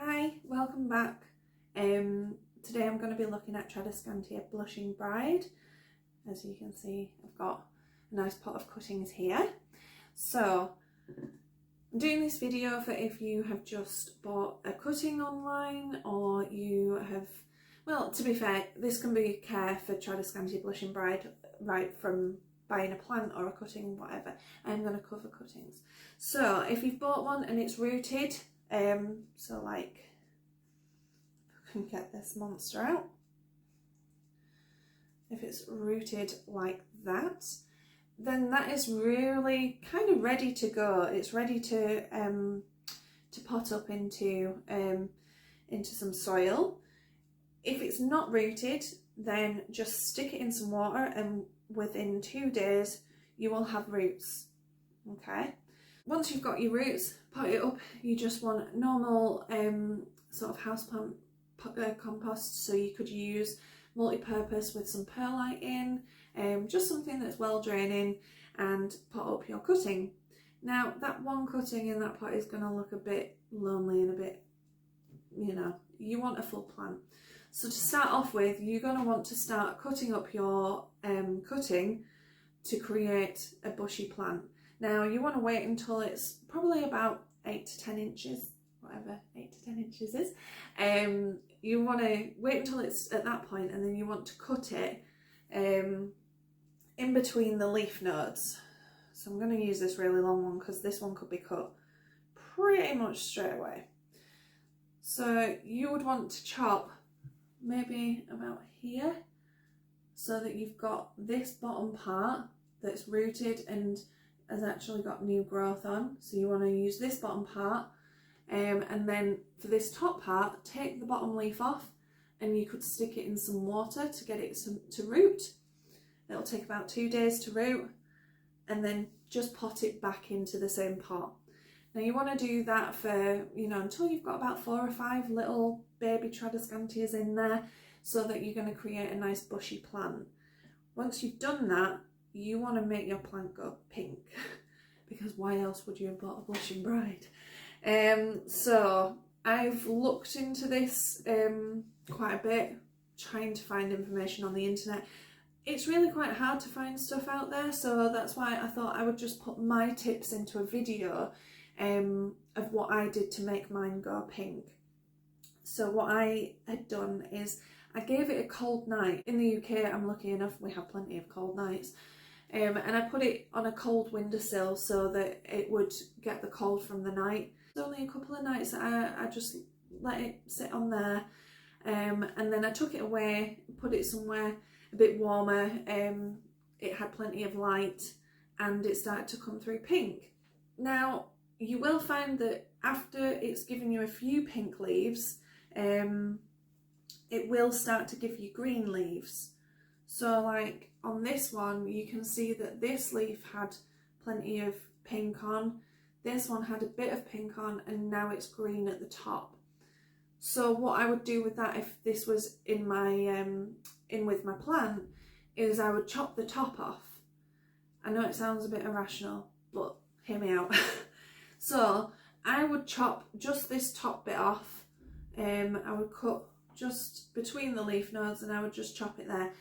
Hi, welcome back. Today I'm going to be looking at Trandescantia Blushing Bride. As you can see, I've got a nice pot of cuttings here. So I'm doing this video for if you have just bought a cutting online, or you have, well, to be fair, this can be care for Trandescantia Blushing Bride right from buying a plant or a cutting, whatever. I'm going to cover cuttings. So if you've bought one and it's rooted, so like, I can get this monster out. If it's rooted like that, then that is really kind of ready to go. It's ready to pot up into some soil. If it's not rooted, then just stick it in some water, and within 2 days you will have roots. Okay. Once you've got your roots, pot it up. You just want normal sort of houseplant compost, so you could use multi-purpose with some perlite in, just something that's well draining, and pot up your cutting. Now that one cutting in that pot is going to look a bit lonely and a bit, you know, you want a full plant. So to start off with, you're going to want to start cutting up your cutting to create a bushy plant. Now you want to wait until it's probably about 8 to 10 inches, whatever 8 to 10 inches is. You want to wait until it's at that point, and then you want to cut it in between the leaf nodes. So I'm going to use this really long one because this one could be cut pretty much straight away. So you would want to chop maybe about here, so that you've got this bottom part that's rooted and has actually got new growth on. So you want to use this bottom part, and then for this top part, take the bottom leaf off, and you could stick it in some water to get it to root. It'll take about 2 days to root, and then just pot it back into the same pot. Now you want to do that for, you know, until you've got about 4 or 5 little baby Trandescantias in there, so that you're going to create a nice bushy plant. Once you've done that, you want to make your plant go pink, because why else would you have bought a blushing bride? So I've looked into this quite a bit, trying to find information on the internet. It's really quite hard to find stuff out there, so that's why I thought I would just put my tips into a video of what I did to make mine go pink. So what I had done is I gave it a cold night. In the UK, I'm lucky enough, we have plenty of cold nights. And I put it on a cold windowsill so that it would get the cold from the night. It's only a couple of nights that I just let it sit on there. And then I took it away, put it somewhere a bit warmer. It had plenty of light, and it started to come through pink. Now, you will find that after it's given you a few pink leaves, it will start to give you green leaves. So like on this one, you can see that this leaf had plenty of pink on, this one had a bit of pink on, and now it's green at the top. So what I would do with that, if this was in my in with my plant, is I would chop the top off. I know it sounds a bit irrational, but hear me out. So I would chop just this top bit off. I would cut just between the leaf nodes, and I would just chop it there,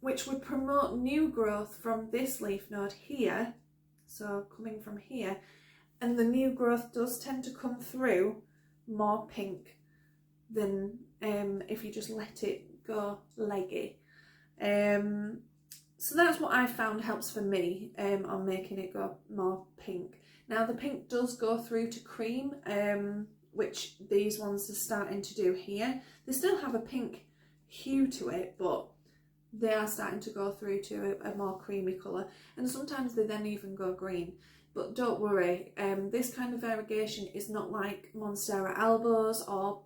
which would promote new growth from this leaf node here, so coming from here, and the new growth does tend to come through more pink than if you just let it go leggy. So that's what I found helps for me on making it go more pink. Now the pink does go through to cream, which these ones are starting to do here. They still have a pink hue to it, but they are starting to go through to a more creamy colour, and sometimes they then even go green. But don't worry, this kind of variegation is not like Monstera albos or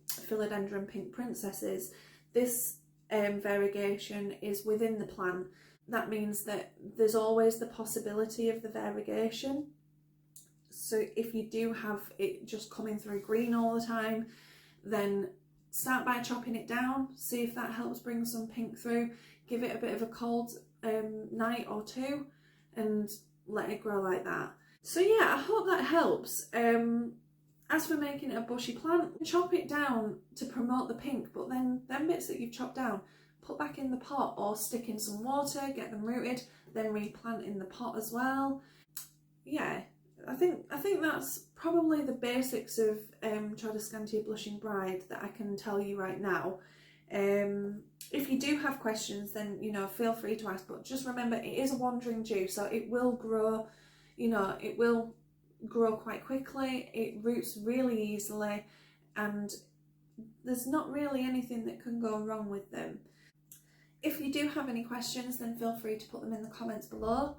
Philodendron pink princesses. This variegation is within the plant. That means that there's always the possibility of the variegation. So if you do have it just coming through green all the time, then start by chopping it down, see if that helps bring some pink through, give it a bit of a cold night or two, and let it grow like that. So yeah, I hope that helps. As for making a bushy plant, chop it down to promote the pink, but then them bits that you've chopped down, put back in the pot or stick in some water, get them rooted, then replant in the pot as well. Yeah, I think that's probably the basics of Trandescantia Blushing Bride that I can tell you right now. If you do have questions, then, you know, feel free to ask, but just remember it is a wandering Jew, so it will grow, you know, it will grow quite quickly, it roots really easily, and there's not really anything that can go wrong with them. If you do have any questions, then feel free to put them in the comments below.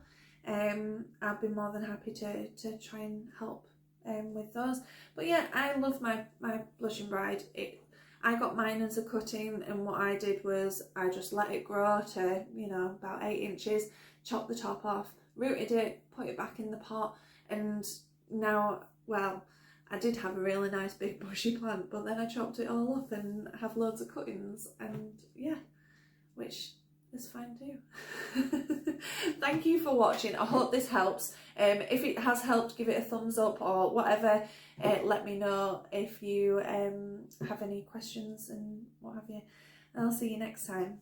I'd be more than happy to try and help with those. But yeah, I love my Blushing Bride. I got mine as a cutting, and what I did was I just let it grow to, you know, about 8 inches, chopped the top off, rooted it, put it back in the pot, and now, well, I did have a really nice big bushy plant, but then I chopped it all up and have loads of cuttings, and yeah, which is fine too. Thank you for watching. I hope this helps. If it has helped, give it a thumbs up or whatever. Let me know if you have any questions and what have you. And I'll see you next time.